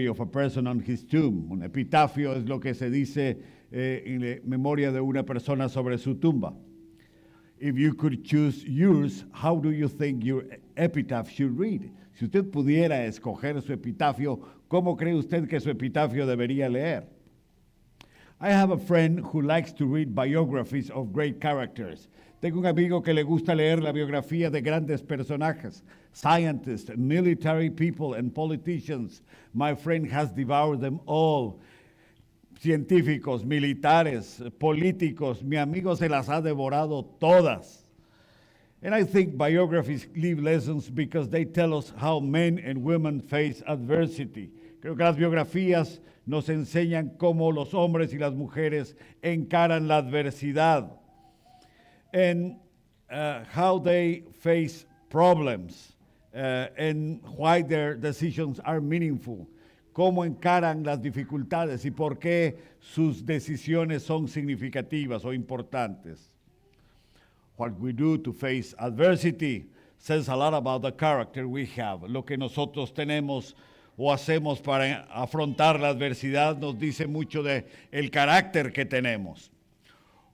of a person on his tomb. Un epitafio es lo que se dice en memoria de una persona sobre su tumba. If you could choose yours, how do you think your epitaph should read? Si usted pudiera escoger su epitafio, ¿cómo cree usted que su epitafio debería leer? I have a friend who likes to read biographies of great characters. Tengo un amigo que le gusta leer la biografía de grandes personajes, scientists, military people, and politicians. My friend has devoured them all. Científicos, militares, políticos, mi amigo se las ha devorado todas. And I think biographies leave lessons because they tell us how men and women face adversity. Creo que las biografías nos enseñan cómo los hombres y las mujeres encaran la adversidad. And how they face problems and why their decisions are meaningful. Cómo encaran las dificultades y por qué sus decisiones son significativas o importantes. What we do to face adversity says a lot about the character we have. Lo que nosotros tenemos o hacemos para afrontar la adversidad nos dice mucho de el carácter que tenemos.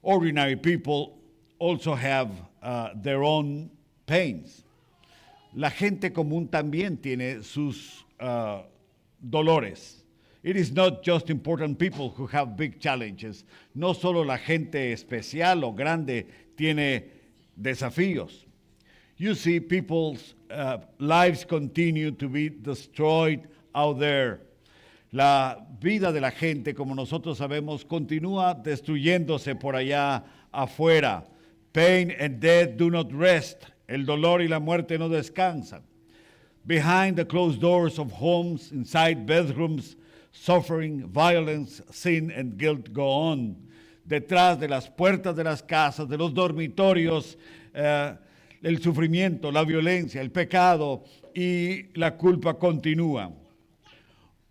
Ordinary people also have their own pains. La gente común también tiene sus dolores. It is not just important people who have big challenges. No solo la gente especial o grande tiene desafíos. You see, people's lives continue to be destroyed out there. La vida de la gente, como nosotros sabemos, continúa destruyéndose por allá afuera. Pain and death do not rest. El dolor y la muerte no descansan. Behind the closed doors of homes, inside bedrooms, suffering, violence, sin, and guilt go on. Detrás de las puertas de las casas, de los dormitorios, el sufrimiento, la violencia, el pecado y la culpa continúan.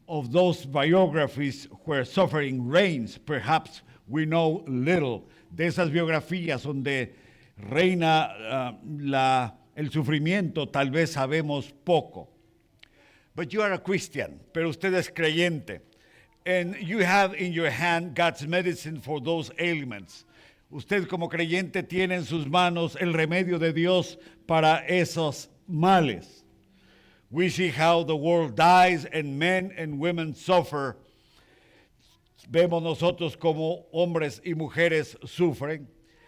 Of those biographies where suffering reigns, perhaps we know little. De esas biografías donde reina el sufrimiento, tal vez sabemos poco. But you are a Christian, pero usted es creyente. And you have in your hand God's medicine for those ailments. Usted como creyente tiene en sus manos el remedio de Dios para esos males. We see how the world dies and men and women suffer. Vemos nosotros como hombres y mujeres sufren.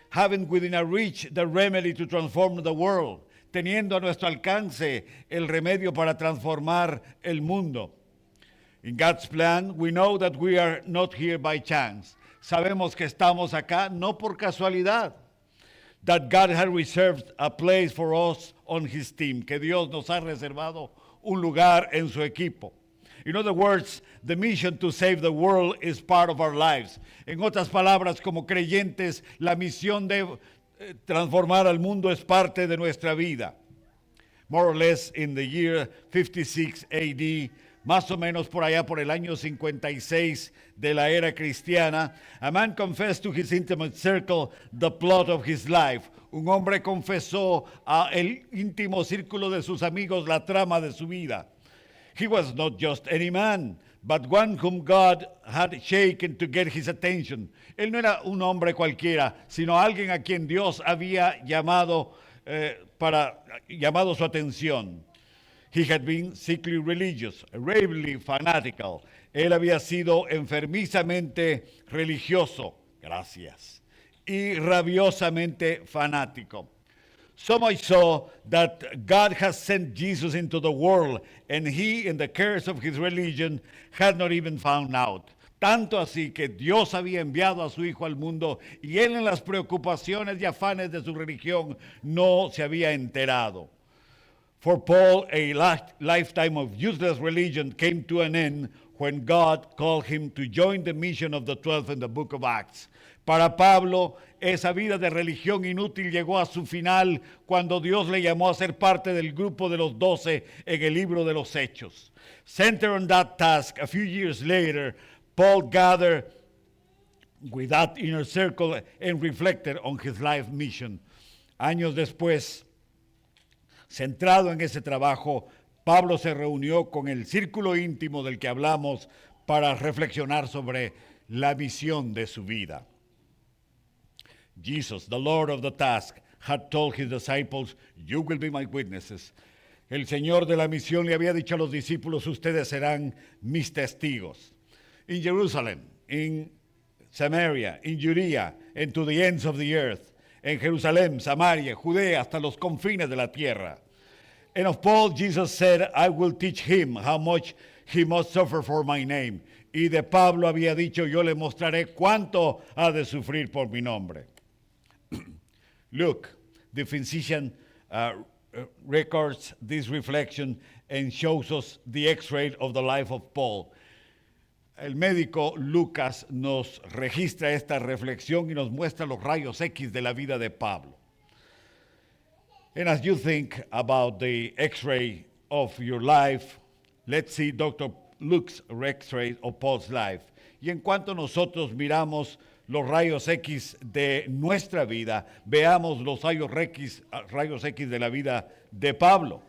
Having within our reach the remedy to transform the world. Teniendo a nuestro alcance el remedio para transformar el mundo. In God's plan, we know that we are not here by chance. Sabemos que estamos acá no por casualidad. That God has reserved a place for us on His team. Que Dios nos ha reservado un lugar en su equipo. In other words, the mission to save the world is part of our lives. En otras palabras, como creyentes, la misión de transformar al mundo es parte de nuestra vida. More or less in the year 56 AD, más o menos por allá por el año 56 de la era cristiana, a man confessed to his intimate circle the plot of his life. Un hombre confesó a el íntimo círculo de sus amigos la trama de su vida. He was not just any man, but one whom God had shaken to get his attention. Él no era un hombre cualquiera, sino alguien a quien Dios había llamado su atención. He had been sickly religious, ravely fanatical. Él había sido enfermizamente religioso, gracias, y rabiosamente fanático. So much so that God has sent Jesus into the world, and he, in the cares of his religion, had not even found out. Tanto así que Dios había enviado a su Hijo al mundo y él en las preocupaciones y afanes de su religión no se había enterado. For Paul, a lifetime of useless religion came to an end when God called him to join the mission of the 12 in the book of Acts. Para Pablo, esa vida de religión inútil llegó a su final cuando Dios le llamó a ser parte del grupo de los 12 en el libro de los Hechos. Centered on that task, a few years later, Paul gathered with that inner circle and reflected on his life mission. Años después, centrado en ese trabajo, Pablo se reunió con el círculo íntimo del que hablamos para reflexionar sobre la misión de su vida. Jesus, the Lord of the task, had told his disciples, "You will be my witnesses." El Señor de la misión le había dicho a los discípulos, ustedes serán mis testigos. In Jerusalem, in Samaria, in Judea, and to the ends of the earth. En Jerusalén, Samaria, Judea, hasta los confines de la tierra. And of Paul, Jesus said, I will teach him how much he must suffer for my name. Y de Pablo había dicho, yo le mostraré cuánto ha de sufrir por mi nombre. Luke, the physician, records this reflection and shows us the X-ray of the life of Paul. El médico Lucas nos registra esta reflexión y nos muestra los rayos X de la vida de Pablo. And as you think about the X-ray of your life, let's see Dr. Luke's X-ray of Paul's life. Y en cuanto nosotros miramos los rayos X de nuestra vida, veamos los rayos X de la vida de Pablo.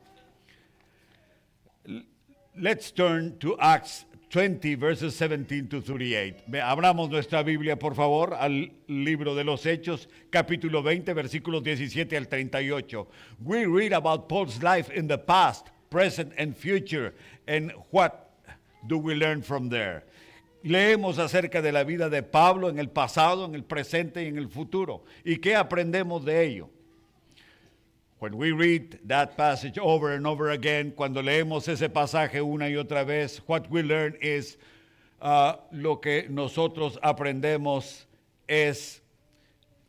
Let's turn to Acts 20, verses 17 to 38. Abramos nuestra Biblia, por favor, al libro de los Hechos, capítulo 20, versículos 17 al 38. We read about Paul's life in the past, present, and future, and what do we learn from there? Leemos acerca de la vida de Pablo en el pasado, en el presente y en el futuro. ¿Y qué aprendemos de ello? When we read that passage over and over again, cuando leemos ese pasaje una y otra vez, what we learn is, lo que nosotros aprendemos es,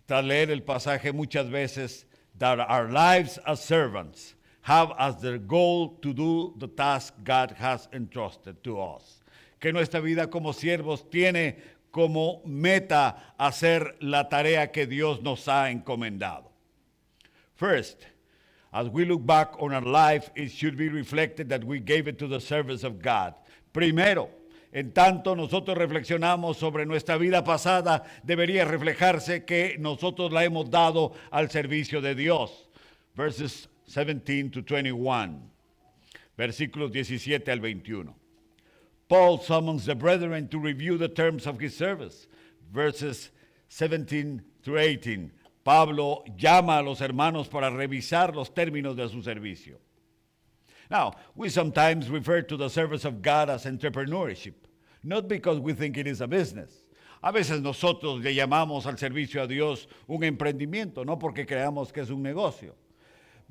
tras leer el pasaje muchas veces, that our lives as servants have as their goal to do the task God has entrusted to us. Que nuestra vida como siervos tiene como meta hacer la tarea que Dios nos ha encomendado. First, as we look back on our life, it should be reflected that we gave it to the service of God. Primero, en tanto nosotros reflexionamos sobre nuestra vida pasada, debería reflejarse que nosotros la hemos dado al servicio de Dios. Verses 17 to 21. Versículos 17 al 21. Paul summons the brethren to review the terms of his service. Verses 17 through 18. Pablo llama a los hermanos para revisar los términos de su servicio. Now, we sometimes refer to the service of God as entrepreneurship, not because we think it is a business. A veces nosotros le llamamos al servicio a Dios un emprendimiento, no porque creamos que es un negocio.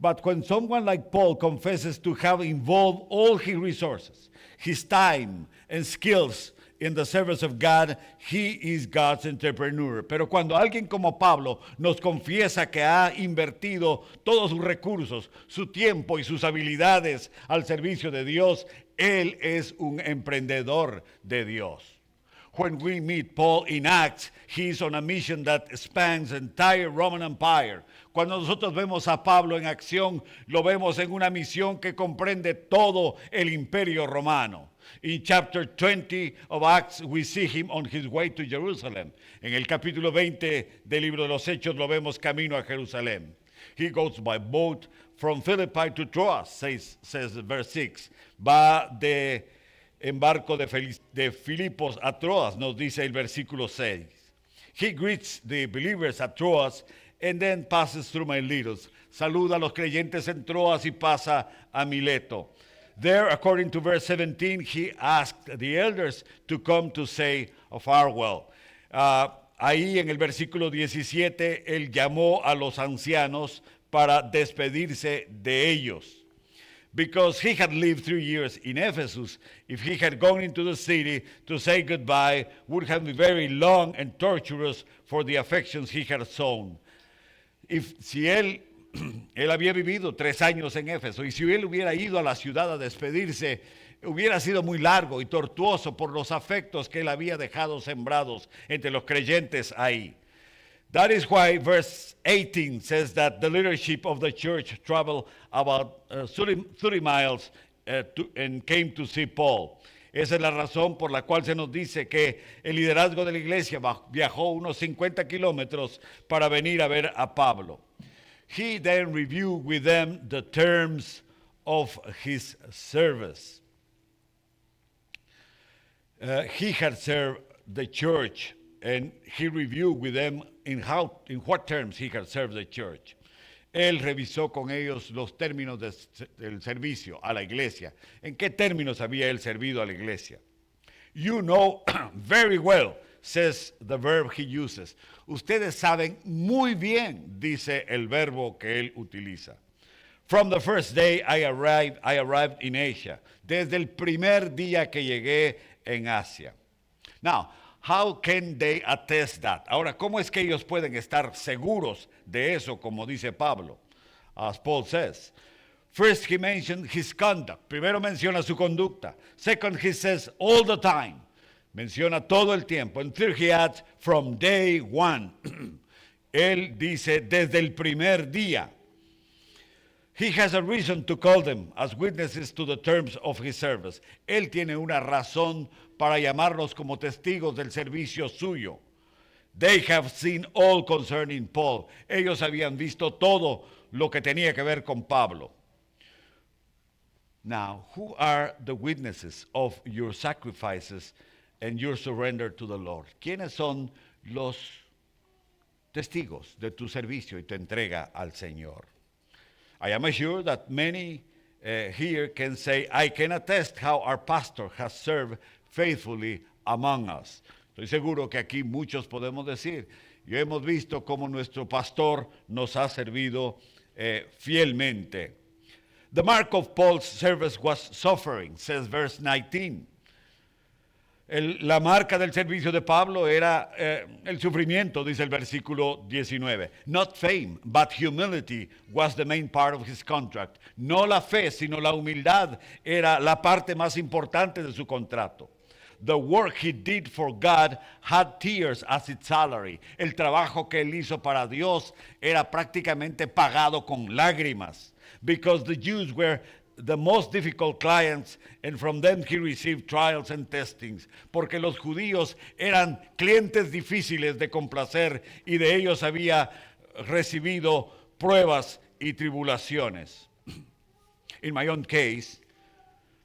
But when someone like Paul confesses to have involved all his resources, his time and skills in the service of God, he is God's entrepreneur. Pero cuando alguien como Pablo nos confiesa que ha invertido todos sus recursos, su tiempo y sus habilidades al servicio de Dios, él es un emprendedor de Dios. When we meet Paul in Acts, he is on a mission that spans the entire Roman Empire. Cuando nosotros vemos a Pablo en acción, lo vemos en una misión que comprende todo el imperio romano. In chapter 20 of Acts, we see him on his way to Jerusalem. En el capítulo 20 del libro de los Hechos lo vemos camino a Jerusalén. He goes by boat from Philippi to Troas, says verse 6. Va en barco de Filipos a Troas, nos dice el versículo 6. He greets the believers at Troas and then passes through Miletus. Saluda a los creyentes en Troas y pasa a Mileto. There, according to verse 17, he asked the elders to come to say a farewell. Ahí en el versículo 17, él llamó a los ancianos para despedirse de ellos. Because he had lived 3 years in Ephesus, if he had gone into the city to say goodbye, would have been very long and torturous for the affections he had sown. Si él había vivido 3 años en Éfeso, y si él hubiera ido a la ciudad a despedirse, hubiera sido muy largo y tortuoso por los afectos que él había dejado sembrados entre los creyentes ahí. That is why verse 18 says that the leadership of the church traveled about 30 miles and came to see Paul. Esa es la razón por la cual se nos dice que el liderazgo de la iglesia viajó unos 50 kilómetros para venir a ver a Pablo. He then reviewed with them the terms of his service. He had served the church, and he reviewed with them in what terms he had served the church. Él revisó con ellos los términos del servicio a la iglesia. ¿En qué términos había él servido a la iglesia? You know very well, says the verb he uses. Ustedes saben muy bien, dice el verbo que él utiliza. From the first day I arrived in Asia. Desde el primer día que llegué en Asia. Now, how can they attest that? Ahora, ¿cómo es que ellos pueden estar seguros de eso, como dice Pablo? As Paul says. First, he mentioned his conduct. Primero menciona su conducta. Second, he says all the time. Menciona todo el tiempo. And third, he adds from day one. Él dice desde el primer día. He has a reason to call them as witnesses to the terms of his service. Él tiene una razón para llamarlos como testigos del servicio suyo. They have seen all concerning Paul. Ellos habían visto todo lo que tenía que ver con Pablo. Now, who are the witnesses of your sacrifices and your surrender to the Lord? ¿Quiénes son los testigos de tu servicio y tu entrega al Señor? I am sure that many here can say, I can attest how our pastor has served faithfully among us. Estoy seguro que aquí muchos podemos decir, y hemos visto cómo nuestro pastor nos ha servido fielmente. The mark of Paul's service was suffering, says verse 19. La marca del servicio de Pablo era el sufrimiento, dice el versículo 19. Not fame, but humility was the main part of his contract. No la fe, sino la humildad era la parte más importante de su contrato. The work he did for God had tears as its salary. El trabajo que él hizo para Dios era prácticamente pagado con lágrimas. Because the Jews were the most difficult clients, and from them he received trials and testings. Porque los judíos eran clientes difíciles de complacer y de ellos había recibido pruebas y tribulaciones. In my own case,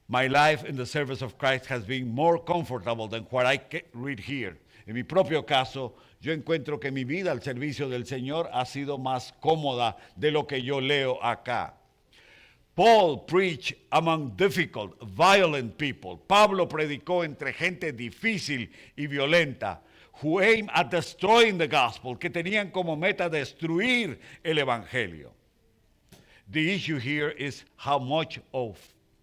my life in the service of Christ has been more comfortable than what I read here. En mi propio caso, yo encuentro que mi vida al servicio del Señor ha sido más cómoda de lo que yo leo acá. Paul preached among difficult, violent people. Pablo predicó entre gente difícil y violenta, who aimed at destroying the gospel, que tenían como meta destruir el evangelio. The issue here is how much of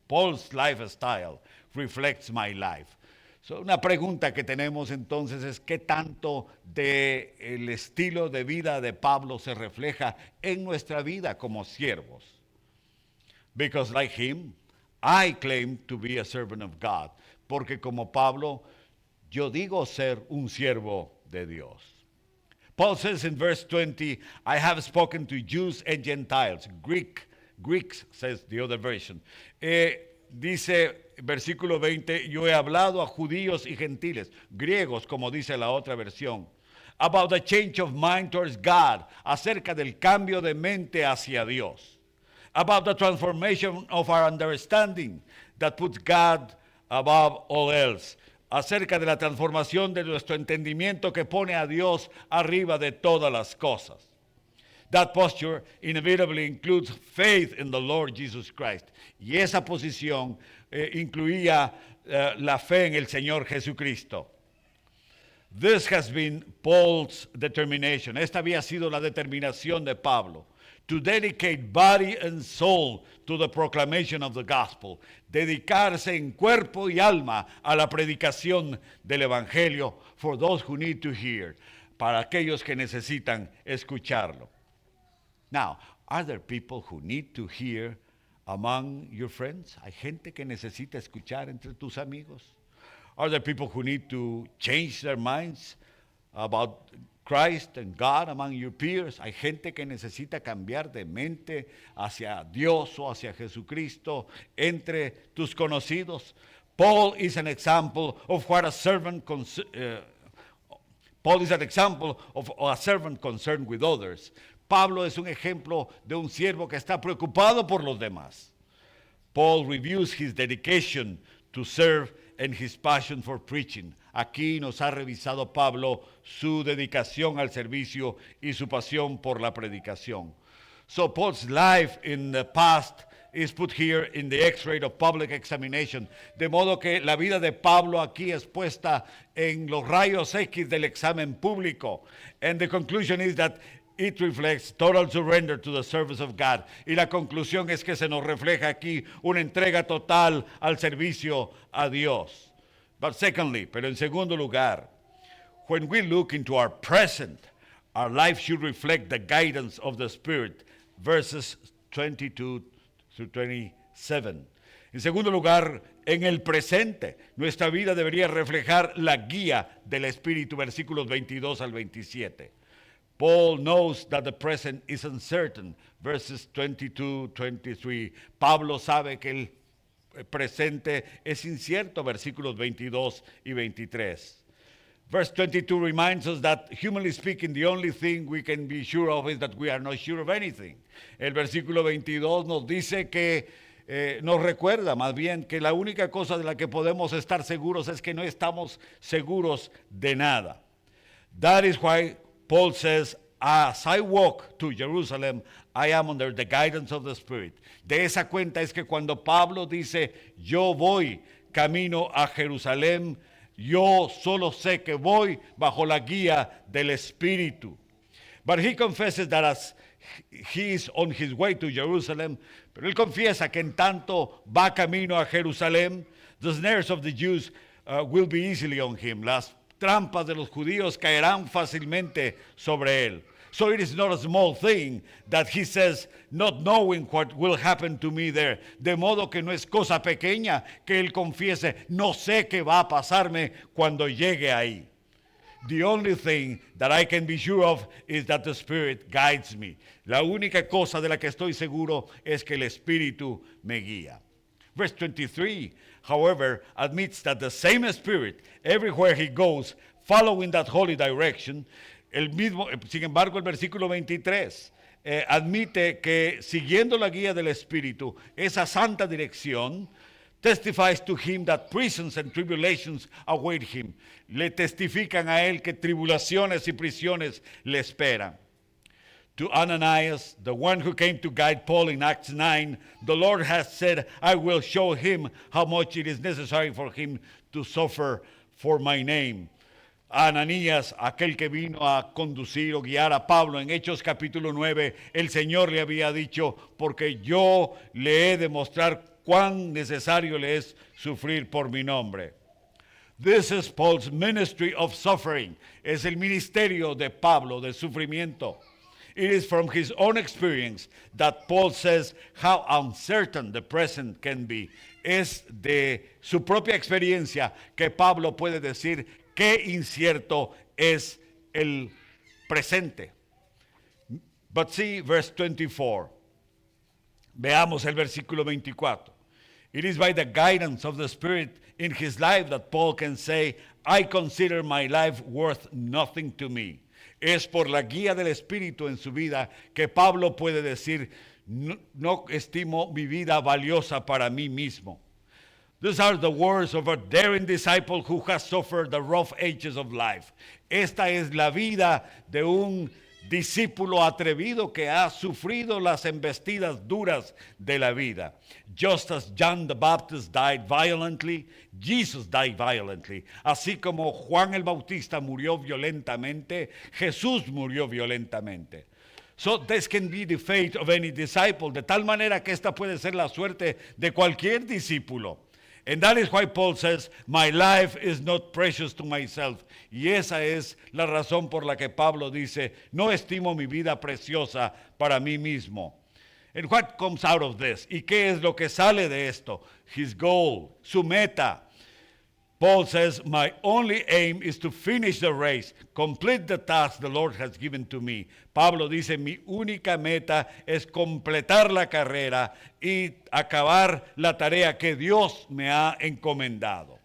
Paul's lifestyle reflects my life. So, una pregunta que tenemos entonces es ¿qué tanto del estilo de vida de Pablo se refleja en nuestra vida como siervos? Because like him, I claim to be a servant of God. Porque como Pablo, yo digo ser un siervo de Dios. Paul says in verse 20, I have spoken to Jews and Gentiles. Greeks, says the other version. Dice, versículo 20, yo he hablado a judíos y gentiles, griegos, como dice la otra versión. About the change of mind towards God, acerca del cambio de mente hacia Dios. About the transformation of our understanding that puts God above all else. Acerca de la transformación de nuestro entendimiento que pone a Dios arriba de todas las cosas. That posture inevitably includes faith in the Lord Jesus Christ. Y esa posición incluía la fe en el Señor Jesucristo. This has been Paul's determination. Esta había sido la determinación de Pablo. To dedicate body and soul to the proclamation of the gospel. Dedicarse en cuerpo y alma a la predicación del evangelio for those who need to hear. Para aquellos que necesitan escucharlo. Now, are there people who need to hear among your friends? ¿Hay gente que necesita escuchar entre tus amigos? Are there people who need to change their minds about Christ and God among your peers? ¿Hay gente que necesita cambiar de mente hacia Dios o hacia Jesucristo entre tus conocidos? Paul is an example of what a servant Paul is an example of a servant concerned with others. Pablo es un ejemplo de un siervo que está preocupado por los demás. Paul reviews his dedication to serve and his passion for preaching. Aquí nos ha revisado Pablo su dedicación al servicio y su pasión por la predicación. So Paul's life in the past is put here in the X-ray of public examination. De modo que la vida de Pablo aquí es puesta en los rayos X del examen público. And the conclusion is that it reflects total surrender to the service of God. Y la conclusión es que se nos refleja aquí una entrega total al servicio a Dios. But secondly, pero en segundo lugar, when we look into our present, our life should reflect the guidance of the Spirit. Verses 22 through 27. En segundo lugar, en el presente, nuestra vida debería reflejar la guía del Espíritu, versículos 22 al 27. Paul knows that the present is uncertain, verses 22, 23. Pablo sabe que el presente es incierto, versículos 22 y 23. Verse 22 reminds us that, humanly speaking, the only thing we can be sure of is that we are not sure of anything. El versículo 22 nos dice que, nos recuerda más bien que la única cosa de la que podemos estar seguros es que no estamos seguros de nada. That is why Paul says, as I walk to Jerusalem, I am under the guidance of the Spirit. De esa cuenta es que cuando Pablo dice, yo voy camino a Jerusalén, yo solo sé que voy bajo la guía del Espíritu. But he confesses that as he is on his way to Jerusalem, pero él confiesa que en tanto va camino a Jerusalén, the snares of the Jews will be easily on him. Las trampas de los judíos caerán fácilmente sobre él. So it is not a small thing that he says, not knowing what will happen to me there. De modo que no es cosa pequeña que él confiese, no sé qué va a pasarme cuando llegue ahí. The only thing that I can be sure of is that the Spirit guides me. La única cosa de la que estoy seguro es que el Espíritu me guía. Verse 23, however, admits that the same Spirit, everywhere he goes, following that holy direction, sin embargo, el versículo 23 admite que siguiendo la guía del Espíritu, esa santa dirección, testifies to him that prisons and tribulations await him. Le testifican a él que tribulaciones y prisiones le esperan. To Ananias, the one who came to guide Paul in Acts 9, the Lord has said, I will show him how much it is necessary for him to suffer for my name. Ananías, aquel que vino a conducir o guiar a Pablo en Hechos capítulo 9, el Señor le había dicho, porque yo le he de mostrar cuán necesario le es sufrir por mi nombre. This is Paul's ministry of suffering. Es el ministerio de Pablo de sufrimiento. It is from his own experience that Paul says how uncertain the present can be. Es de su propia experiencia que Pablo puede decir qué incierto es el presente. But see verse 24. Veamos el versículo 24. It is by the guidance of the Spirit in his life that Paul can say, I consider my life worth nothing to me. Es por la guía del Espíritu en su vida que Pablo puede decir, no estimo mi vida valiosa para mí mismo. These are the words of a daring disciple who has suffered the rough edges of life. Esta es la vida de un discípulo atrevido que ha sufrido las embestidas duras de la vida. Just as John the Baptist died violently, Jesus died violently. Así como Juan el Bautista murió violentamente, Jesús murió violentamente. So this can be the fate of any disciple, de tal manera que esta puede ser la suerte de cualquier discípulo. And that is why Paul says, my life is not precious to myself. Y esa es la razón por la que Pablo dice, no estimo mi vida preciosa para mí mismo. And what comes out of this? ¿Y qué es lo que sale de esto? His goal, su meta. Paul says, my only aim is to finish the race, complete the task the Lord has given to me. Pablo dice, mi única meta es completar la carrera y acabar la tarea que Dios me ha encomendado.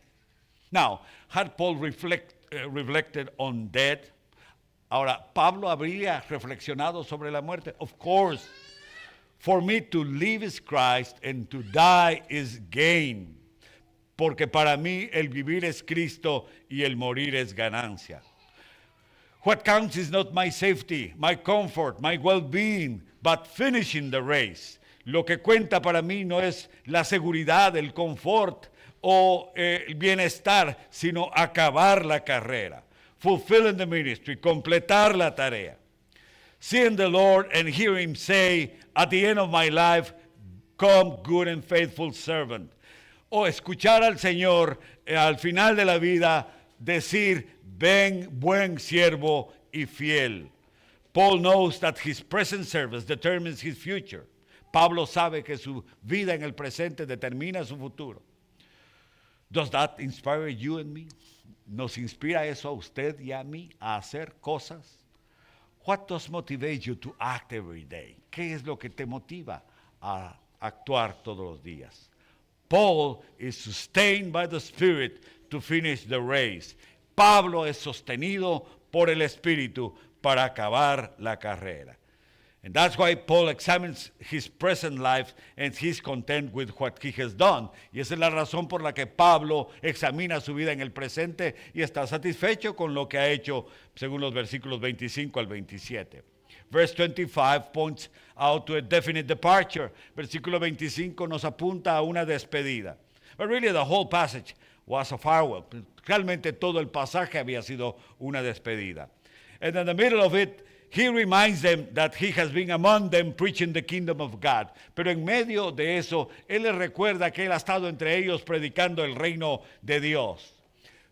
Now, had Paul reflected on death? Ahora, ¿Pablo habría reflexionado sobre la muerte? Of course. For me to live is Christ and to die is gain. Porque para mí el vivir es Cristo y el morir es ganancia. What counts is not my safety, my comfort, my well-being, but finishing the race. Lo que cuenta para mí no es la seguridad, el confort o el bienestar, sino acabar la carrera. Fulfilling the ministry, completar la tarea. Seeing the Lord and hear him say, at the end of my life, come good and faithful servant. O escuchar al Señor al final de la vida decir, ven buen siervo y fiel. Paul knows that his present service determines his future. Pablo sabe que su vida en el presente determina su futuro. Does that inspire you and me? ¿Nos inspira eso a usted y a mí a hacer cosas? What does motivate you to act every day? ¿Qué es lo que te motiva a actuar todos los días? Paul is sustained by the Spirit to finish the race. Pablo es sostenido por el Espíritu para acabar la carrera. And that's why Paul examines his present life and he's content with what he has done. Y esa es la razón por la que Pablo examina su vida en el presente y está satisfecho con lo que ha hecho, según los versículos 25 al 27. Verse 25 points out to a definite departure. Versículo 25 nos apunta a una despedida. But really the whole passage was a farewell. Realmente todo el pasaje había sido una despedida. And in the middle of it, he reminds them that he has been among them preaching the kingdom of God. Pero en medio de eso, él les recuerda que él ha estado entre ellos predicando el reino de Dios.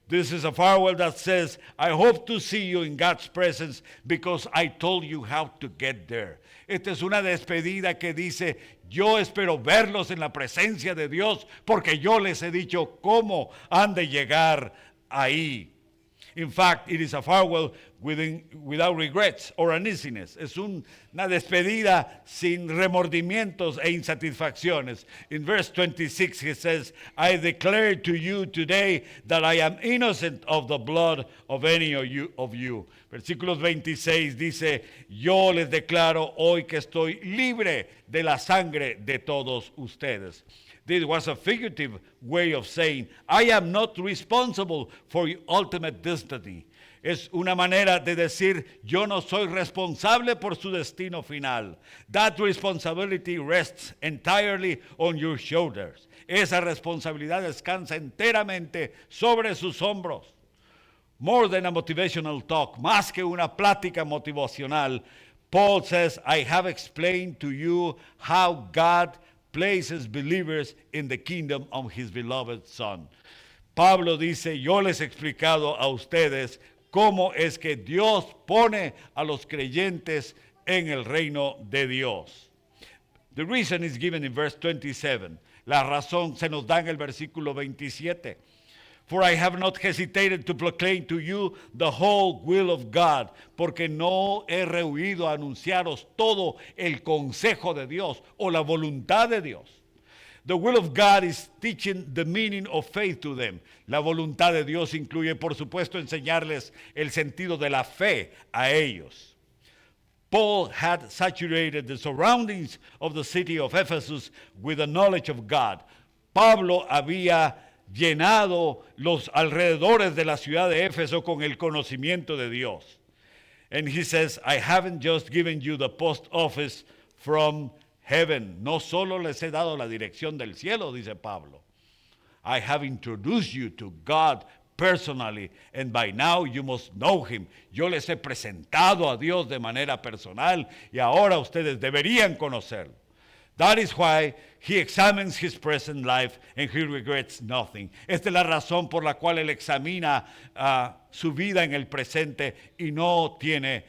This is a farewell that says, I hope to see you in God's presence because I told you how to get there. Esta es una despedida que dice, yo espero verlos en la presencia de Dios porque yo les he dicho cómo han de llegar ahí. In fact, it is a farewell without regrets or uneasiness. Es una despedida sin remordimientos e insatisfacciones. In verse 26, he says, I declare to you today that I am innocent of the blood of any of you. Versículos 26 dice, yo les declaro hoy que estoy libre de la sangre de todos ustedes. This was a figurative way of saying, I am not responsible for your ultimate destiny. Es una manera de decir, yo no soy responsable por su destino final. That responsibility rests entirely on your shoulders. Esa responsabilidad descansa enteramente sobre sus hombros. More than a motivational talk, más que una plática motivacional, Paul says, I have explained to you how God places believers in the kingdom of his beloved Son. Pablo dice, yo les he explicado a ustedes cómo es que Dios pone a los creyentes en el reino de Dios. The reason is given in verse 27. La razón se nos da en el versículo 27. For I have not hesitated to proclaim to you the whole will of God, porque no he rehuido a anunciaros todo el consejo de Dios o la voluntad de Dios. The will of God is teaching the meaning of faith to them. La voluntad de Dios incluye, por supuesto, enseñarles el sentido de la fe a ellos. Paul had saturated the surroundings of the city of Ephesus with the knowledge of God. Pablo había llenado los alrededores de la ciudad de Éfeso con el conocimiento de Dios. And he says, I haven't just given you the post office from heaven. No solo les he dado la dirección del cielo, dice Pablo. I have introduced you to God personally, and by now you must know him. Yo les he presentado a Dios de manera personal y ahora ustedes deberían conocerlo. That is why he examines his present life and he regrets nothing. Esta es la razón por la cual él examina su vida en el presente y no tiene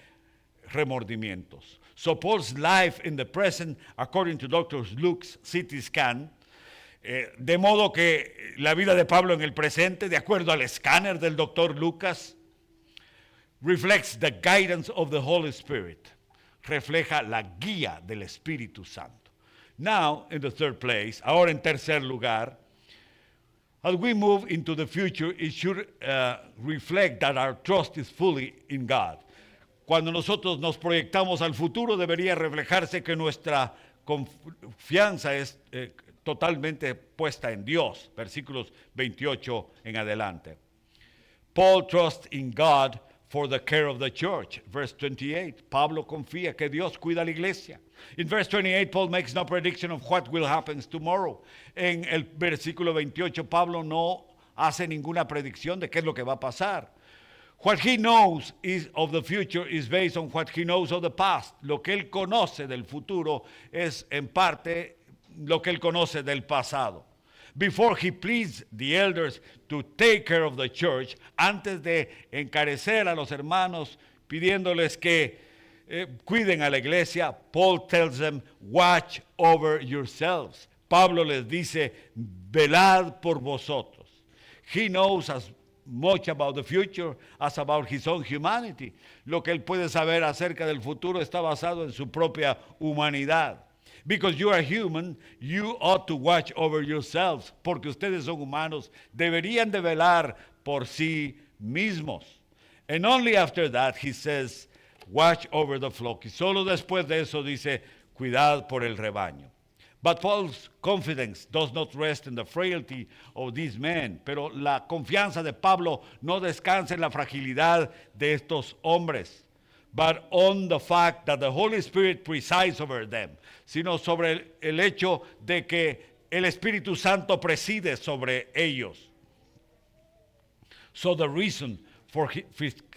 remordimientos. So Paul's life in the present, according to Dr. Luke's CT scan, de modo que la vida de Pablo en el presente, de acuerdo al escáner del Dr. Lucas, reflects the guidance of the Holy Spirit. Refleja la guía del Espíritu Santo. Now, in the third place, ahora en tercer lugar, as we move into the future, it should reflect that our trust is fully in God. Cuando nosotros nos proyectamos al futuro, debería reflejarse que nuestra confianza es totalmente puesta en Dios. Versículos 28 en adelante. Paul trusts in God for the care of the church. Verse 28, Pablo confía que Dios cuida a la iglesia. In verse 28, Paul makes no prediction of what will happen tomorrow. En el versículo 28, Pablo no hace ninguna predicción de qué es lo que va a pasar. What he knows of the future is based on what he knows of the past. Lo que él conoce del futuro es en parte lo que él conoce del pasado. Before he pleads the elders to take care of the church, antes de encarecer a los hermanos pidiéndoles que cuiden a la iglesia, Paul tells them, watch over yourselves. Pablo les dice, velad por vosotros. He knows as much about the future as about his own humanity. Lo que él puede saber acerca del futuro está basado en su propia humanidad. Because you are human, you ought to watch over yourselves. Porque ustedes son humanos, deberían de velar por sí mismos. And only after that he says, watch over the flock. Y solo después de eso dice, cuidad por el rebaño. But Paul's confidence does not rest in the frailty of these men. Pero la confianza de Pablo no descansa en la fragilidad de estos hombres, but on the fact that the Holy Spirit presides over them, sino sobre el hecho de que el Espíritu Santo preside sobre ellos. So the reason for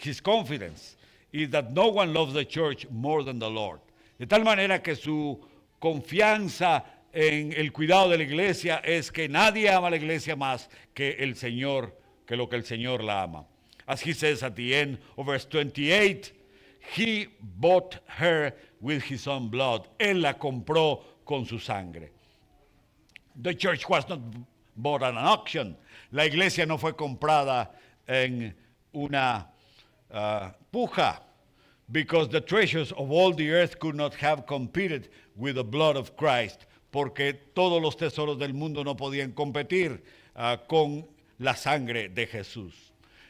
his confidence is that no one loves the church more than the Lord. De tal manera que su confianza en el cuidado de la iglesia es que nadie ama a la iglesia más que el Señor, que lo que el Señor la ama. As he says at the end of verse 28, he bought her with his own blood. Él la compró con su sangre. The church was not bought at an auction. La iglesia no fue comprada en una puja, because the treasures of all the earth could not have competed with the blood of Christ. Porque todos los tesoros del mundo no podían competir con la sangre de Jesús.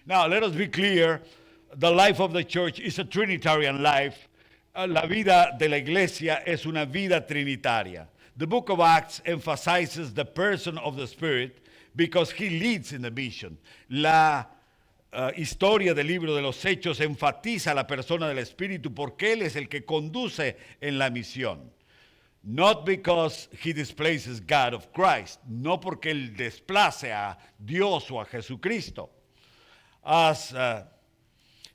Now, let us be clear. The life of the church is a Trinitarian life. La vida de la iglesia es una vida trinitaria. The book of Acts emphasizes the person of the Spirit because he leads in the mission. La historia del libro de los Hechos enfatiza la persona del Espíritu porque Él es el que conduce en la misión. Not because he displaces God of Christ, no porque Él desplace a Dios o a Jesucristo. As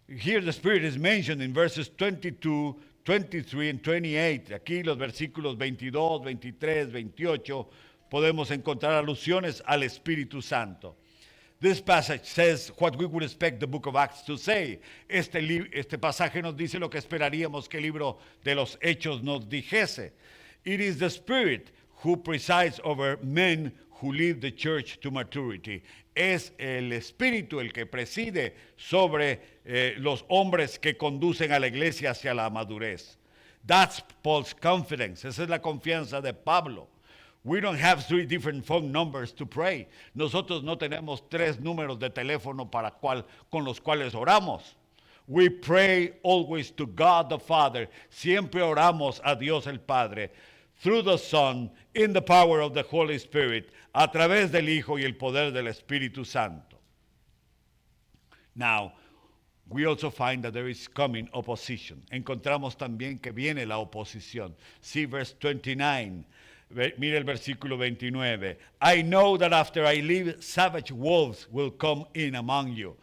here the Spirit is mentioned in verses 22, 23 and 28. Aquí los versículos 22, 23, 28 podemos encontrar alusiones al Espíritu Santo. This passage says what we would expect the book of Acts to say. Este pasaje nos dice lo que esperaríamos que el libro de los Hechos nos dijese. It is the Spirit who presides over men who lead the church to maturity. Es el Espíritu el que preside sobre los hombres que conducen a la iglesia hacia la madurez. That's Paul's confidence. Esa es la confianza de Pablo. We don't have 3 different phone numbers to pray. Nosotros no tenemos 3 números de teléfono con los cuales oramos. We pray always to God the Father. Siempre oramos a Dios el Padre. Through the Son, in the power of the Holy Spirit, a través del Hijo y el poder del Espíritu Santo. Now, we also find that there is coming opposition. Encontramos también que viene la oposición. See verse 29. Mire el versículo 29. I know that after I leave, savage wolves will come in among you.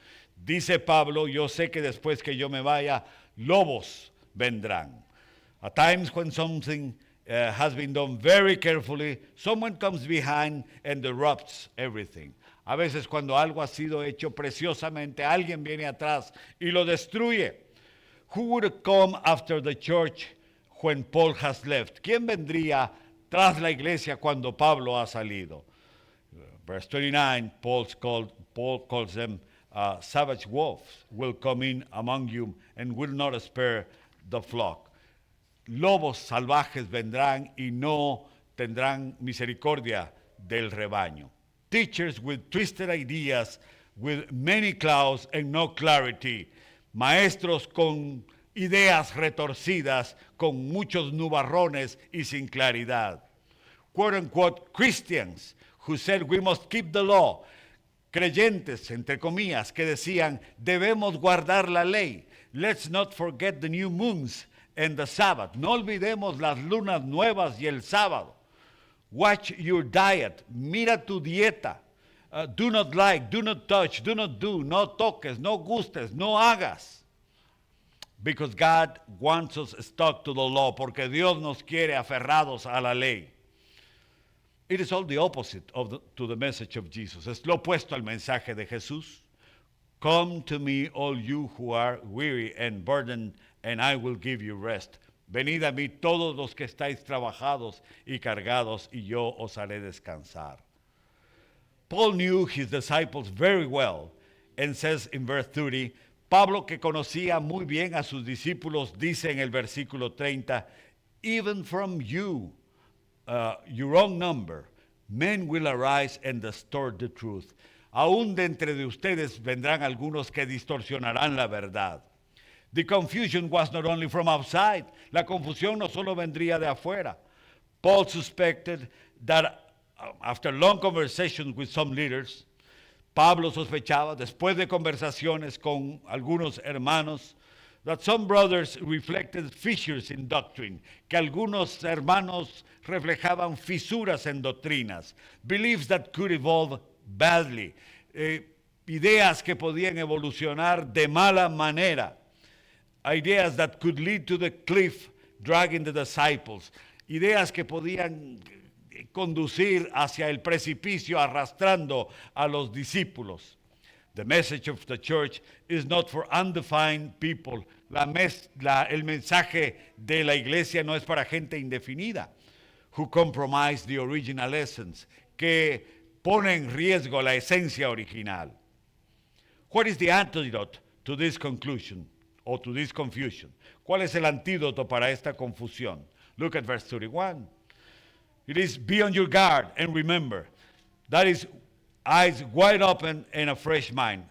Dice Pablo, yo sé que después que yo me vaya, lobos vendrán. At times when something has been done very carefully, someone comes behind and disrupts everything. A veces cuando algo ha sido hecho preciosamente, alguien viene atrás y lo destruye. Who would come after the church when Paul has left? ¿Quién vendría tras la iglesia cuando Pablo ha salido? Verse 29, Paul calls them savage wolves will come in among you and will not spare the flock. Lobos salvajes vendrán y no tendrán misericordia del rebaño. Teachers with twisted ideas, with many clouds and no clarity. Maestros con ideas retorcidas con muchos nubarrones y sin claridad. Quote-unquote Christians who said we must keep the law. Creyentes, entre comillas, que decían debemos guardar la ley. Let's not forget the new moons and the Sabbath. No olvidemos las lunas nuevas y el sábado. Watch your diet. Mira tu dieta. Do not like, do not touch, do not do, no toques, no gustes, no hagas. Because God wants us stuck to the law, porque Dios nos quiere aferrados a la ley. It is all the opposite to the message of Jesus. Es lo opuesto al mensaje de Jesús. Come to me, all you who are weary and burdened, and I will give you rest. Venid a mí todos los que estáis trabajados y cargados, y yo os haré descansar. Paul knew his disciples very well and says in verse 30, Pablo, que conocía muy bien a sus discípulos, dice en el versículo 30, even from you, your own number, men will arise and distort the truth. Aún de entre de ustedes vendrán algunos que distorsionarán la verdad. The confusion was not only from outside. La confusión no solo vendría de afuera. Paul suspected that after long conversations with some leaders, Pablo sospechaba, después de conversaciones con algunos hermanos, that some brothers reflected fissures in doctrine, que algunos hermanos reflejaban fisuras en doctrinas, beliefs that could evolve badly, ideas que podían evolucionar de mala manera, ideas that could lead to the cliff, dragging the disciples, ideas que podían conducir hacia el precipicio arrastrando a los discípulos. The message of the church is not for undefined people. El mensaje de la iglesia no es para gente indefinida, who compromise the original essence, que pone en riesgo la esencia original. What is the antidote to this conclusion or to this confusion? ¿Cuál es el antídoto para esta confusión? Look at verse 31. It is be on your guard and remember. That is eyes wide open and a fresh mind.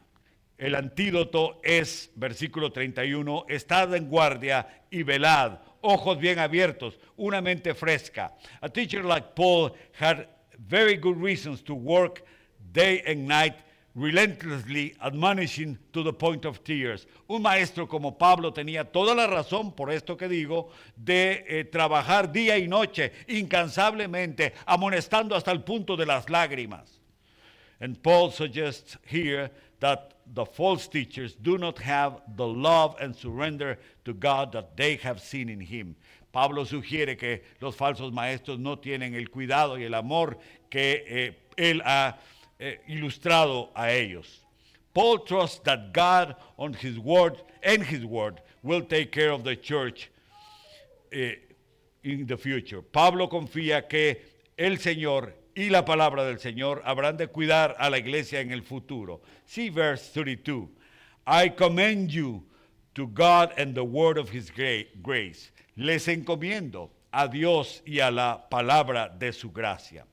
El antídoto es, versículo 31, estad en guardia y velad, ojos bien abiertos, una mente fresca. A teacher like Paul had very good reasons to work day and night, relentlessly admonishing to the point of tears. Un maestro como Pablo tenía toda la razón, por esto que digo, de trabajar día y noche, incansablemente, amonestando hasta el punto de las lágrimas. And Paul suggests here that the false teachers do not have the love and surrender to God that they have seen in him. Pablo sugiere que los falsos maestros no tienen el cuidado y el amor que él ha ilustrado a ellos. Paul trusts that God on his word will take care of the church in the future. Pablo confía que el Señor y la palabra del Señor habrán de cuidar a la iglesia en el futuro. See verse 32. I commend you to God and the word of his grace. Les encomiendo a Dios y a la palabra de su gracia.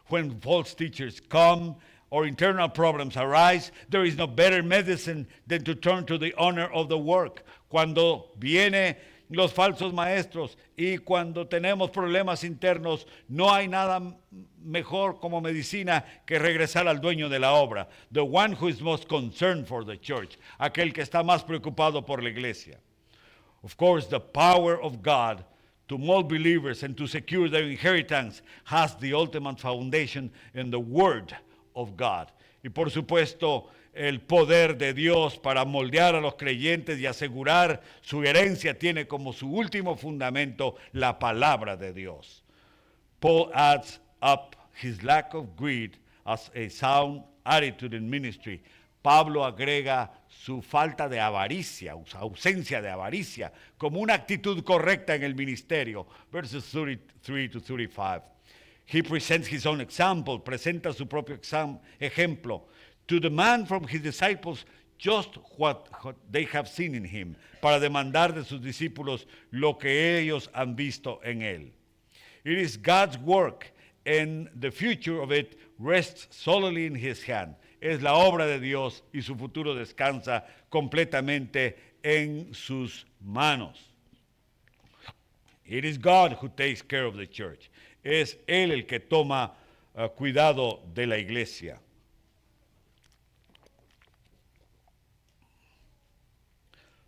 When false teachers come or internal problems arise, there is no better medicine than to turn to the honor of the work. Cuando vienen los falsos maestros y cuando tenemos problemas internos, no hay nada mejor como medicina que regresar al dueño de la obra, the one who is most concerned for the church, aquel que está más preocupado por la iglesia. Of course, the power of God to mold believers and to secure their inheritance has the ultimate foundation in the Word of God. Y por supuesto, el poder de Dios para moldear a los creyentes y asegurar su herencia tiene como su último fundamento la palabra de Dios. Paul adds up his lack of greed as a sound attitude in ministry. Pablo agrega su falta de avaricia, su ausencia de avaricia, como una actitud correcta en el ministerio. Verses 33 to 35. He presents his own example, presenta su propio ejemplo, to demand from his disciples just what they have seen in him, para demandar de sus discípulos lo que ellos han visto en él. It is God's work, and the future of it rests solely in his hand. es la obra de Dios y su futuro descansa completamente en sus manos. It is God who takes care of the church. Es Él el que toma cuidado de la iglesia.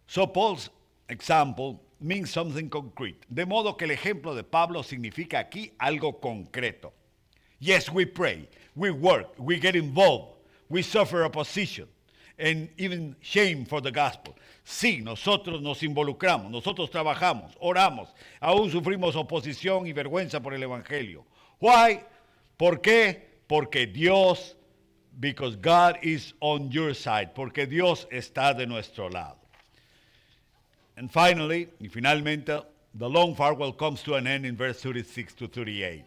So Paul's example means something concrete. De modo que el ejemplo de Pablo significa aquí algo concreto. Yes, we pray, we work, we get involved, we suffer opposition and even shame for the gospel. Sí, nosotros nos involucramos, nosotros trabajamos, oramos, aún sufrimos oposición y vergüenza por el evangelio. Why? ¿Por qué? Porque Dios, because God is on your side, porque Dios está de nuestro lado. And finally, y finalmente, the long farewell comes to an end in verse 36 to 38.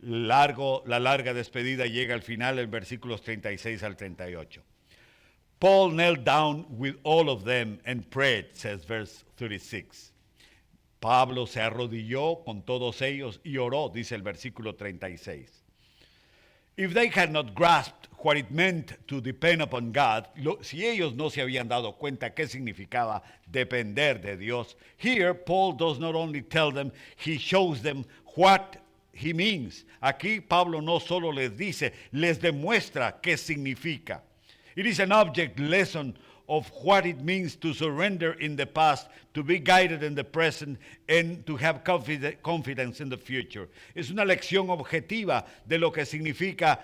La larga despedida llega al final en versículos 36 al 38. Paul knelt down with all of them and prayed, says verse 36. Pablo se arrodilló con todos ellos y oró, dice el versículo 36. If they had not grasped what it meant to depend upon God, si ellos no se habían dado cuenta qué significaba depender de Dios, here Paul does not only tell them, he shows them what he means. Aquí Pablo no solo les dice, les demuestra qué significa. It is an object lesson of what it means to surrender in the past, to be guided in the present, and to have confidence in the future. Es una lección objetiva de lo que significa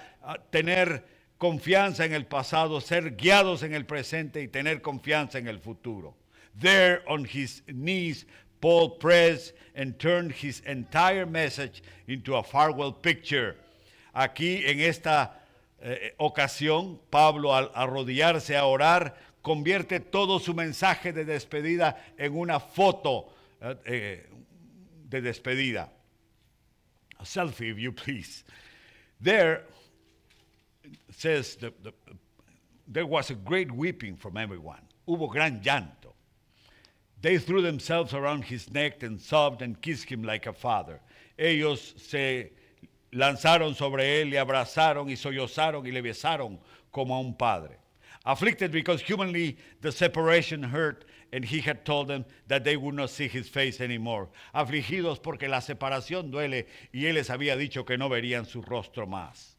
tener confianza en el pasado, ser guiados en el presente y tener confianza en el futuro. There on his knees, Paul prays and turned his entire message into a farewell picture. Aquí en esta ocasión, Pablo al arrodillarse a orar, convierte todo su mensaje de despedida en una foto de despedida. A selfie, if you please. There says there was a great weeping from everyone. Hubo gran llanto. They threw themselves around his neck and sobbed and kissed him like a father. Ellos se lanzaron sobre él, le abrazaron y sollozaron y le besaron como a un padre. Afflicted because humanly the separation hurt, and he had told them that they would not see his face anymore. Afligidos porque la separación duele, y él les había dicho que no verían su rostro más.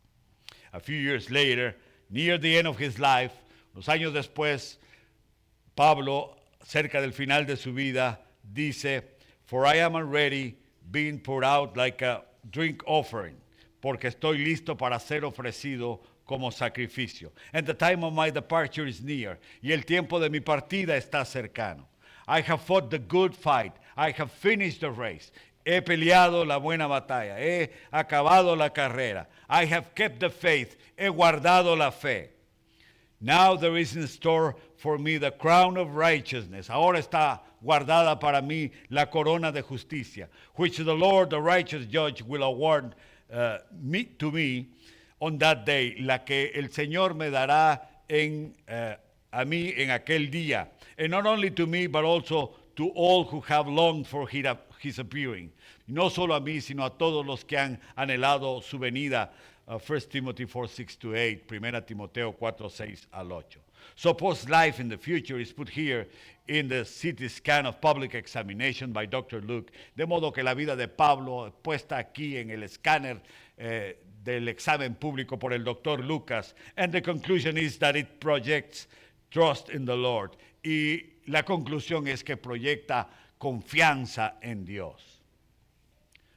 A few years later, near the end of his life, unos años después, Pablo, cerca del final de su vida, dice, "For I am already being poured out like a drink offering, porque estoy listo para ser ofrecido como sacrificio. And the time of my departure is near. Y el tiempo de mi partida está cercano. I have fought the good fight. I have finished the race. He peleado la buena batalla. He acabado la carrera. I have kept the faith. He guardado la fe. Now there is in store for me the crown of righteousness. Ahora está guardada para mí la corona de justicia, which the Lord, the righteous judge, will award to me on that day, la que el Señor me dará a mí en aquel día. And not only to me, but also to all who have longed for his appearing. No solo a mí, sino a todos los que han anhelado su venida. 1 Timothy 4:6-8, 1 Timoteo 4:6 al 8. So Paul's life in the future is put here in the CT scan of public examination by Dr. Luke, de modo que la vida de Pablo puesta aquí en el escáner del examen público por el Dr. Lucas, and the conclusion is that it projects trust in the Lord. Y la conclusión es que proyecta confianza en Dios.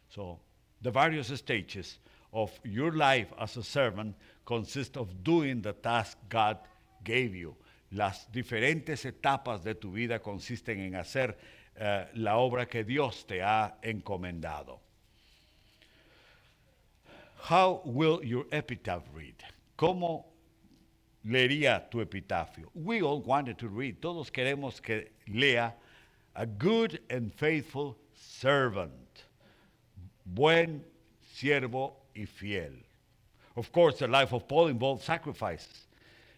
So, the various stages of your life as a servant consist of doing the task God gave you. Las diferentes etapas de tu vida consisten en hacer la obra que Dios te ha encomendado. How will your epitaph read? ¿Cómo leería tu epitafio? We all wanted to read. Todos queremos que lea a good and faithful servant. Buen siervo y fiel. Of course, the life of Paul involved sacrifices.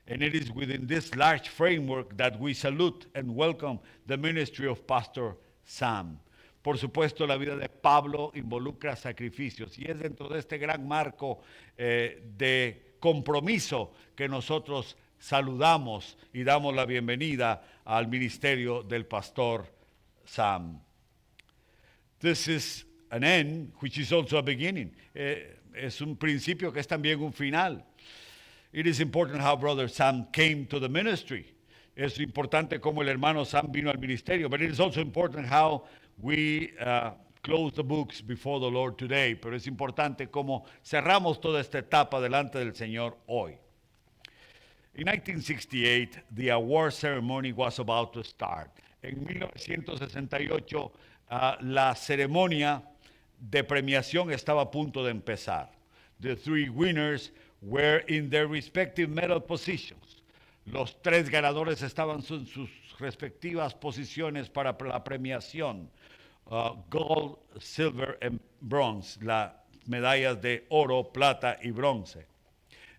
And it is within this large framework that we salute and welcome the ministry of Pastor Sam. Por supuesto, la vida de Pablo involucra sacrificios y es dentro de este gran marco de compromiso que nosotros saludamos y damos la bienvenida al ministerio del pastor Sam. This is an end, which is also a beginning. Es un principio que es también un final. It is important how Brother Sam came to the ministry. Es importante cómo el hermano Sam vino al ministerio, but it is also important how we close the books before the Lord today. Pero es importante cómo cerramos toda esta etapa delante del Señor hoy. In 1968, the award ceremony was about to start. En 1968, la ceremonia de premiación estaba a punto de empezar. The three winners were in their respective medal positions. Los tres ganadores estaban en sus respectivas posiciones para la premiación. Gold, silver and bronze, las medallas de oro, plata y bronce.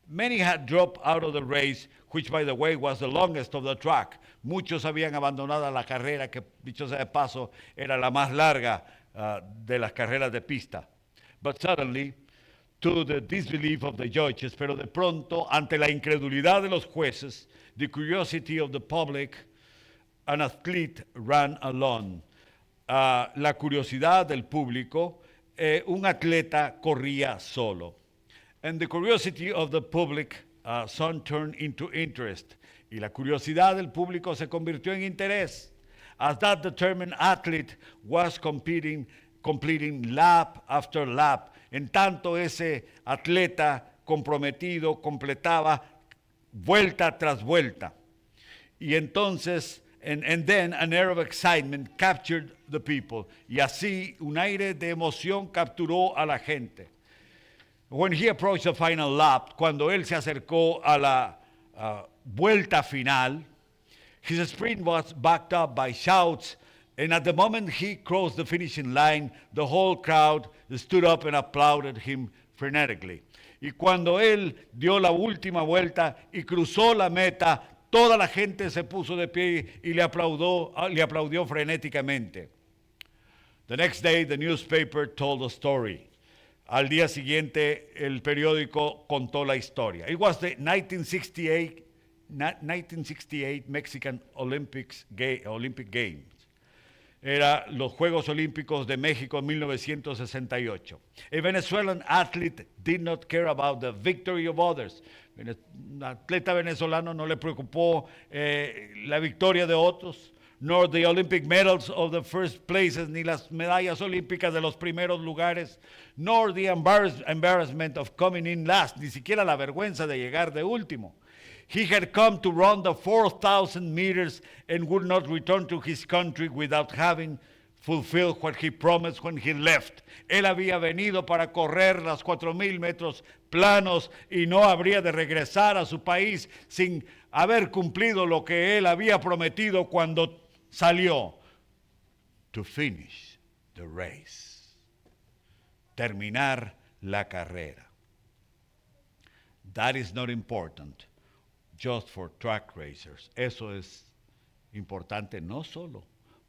Many had dropped out of the race, which by the way was the longest of the track. Muchos habían abandonado la carrera, que dicho sea de paso, era la más larga de las carreras de pista. But suddenly, to the disbelief of the judges, pero de pronto, ante la incredulidad de los jueces, the curiosity of the public, an athlete ran alone. La curiosidad del público, un atleta corría solo. And the curiosity of the public soon turned into interest. Y la curiosidad del público se convirtió en interés. As that determined athlete was completing lap after lap. En tanto ese atleta comprometido completaba vuelta tras vuelta. Y entonces, and then an air of excitement captured the people. Y así un aire de emoción capturó a la gente. When he approached the final lap, cuando él se acercó a la vuelta final, his sprint was backed up by shouts, and at the moment he crossed the finishing line, the whole crowd stood up and applauded him frenetically. Y cuando él dio la última vuelta y cruzó la meta, toda la gente se puso de pie y le aplaudió frenéticamente. The next day, the newspaper told the story. Al día siguiente, el periódico contó la historia. It was the 1968 Mexican Olympic Games. Era los Juegos Olímpicos de México en 1968. A Venezuelan athlete did not care about the victory of others. Un atleta venezolano no le preocupó la victoria de otros, nor the Olympic medals of the first places, ni las medallas olímpicas de los primeros lugares, nor the embarrassment of coming in last, ni siquiera la vergüenza de llegar de último. He had come to run the 4,000 meters and would not return to his country without having fulfilled what he promised when he left. Él había venido para correr las 4,000 metros planos y no habría de regresar a su país sin haber cumplido lo que él había prometido cuando salió. To finish the race. Terminar la carrera. That is not important just for track racers. Eso es importante no solo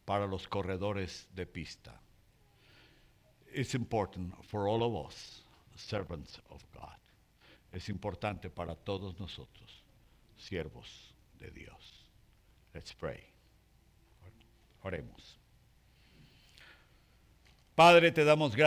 para los corredores de pista. It's important for all of us, servants of God. Es importante para todos nosotros, siervos de Dios. Let's pray. Oremos. Padre, te damos gracias.